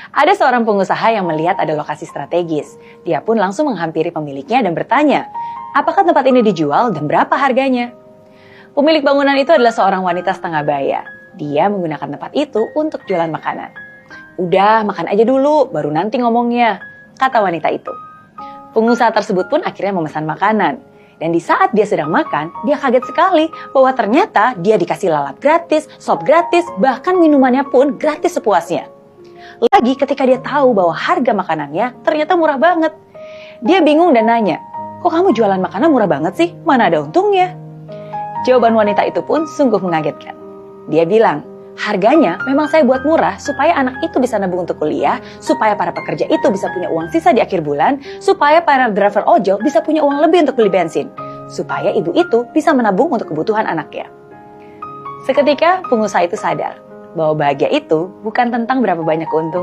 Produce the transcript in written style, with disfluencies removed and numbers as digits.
Ada seorang pengusaha yang melihat ada lokasi strategis. Dia pun langsung menghampiri pemiliknya dan bertanya, apakah tempat ini dijual dan berapa harganya? Pemilik bangunan itu adalah seorang wanita setengah baya. Dia menggunakan tempat itu untuk jualan makanan. Udah, makan aja dulu, baru nanti ngomongnya, kata wanita itu. Pengusaha tersebut pun akhirnya memesan makanan. Dan di saat dia sedang makan, dia kaget sekali bahwa ternyata dia dikasih lalap gratis, sop gratis, bahkan minumannya pun gratis sepuasnya. Lagi ketika dia tahu bahwa harga makanannya ternyata murah banget. Dia bingung dan nanya, kok kamu jualan makanan murah banget sih? Mana ada untungnya? Jawaban wanita itu pun sungguh mengagetkan. Dia bilang, harganya memang saya buat murah supaya anak itu bisa nabung untuk kuliah, supaya para pekerja itu bisa punya uang sisa di akhir bulan, supaya para driver ojol bisa punya uang lebih untuk beli bensin, supaya ibu itu bisa menabung untuk kebutuhan anaknya. Seketika pengusaha itu sadar bahwa bahagia itu bukan tentang berapa banyak keuntungan.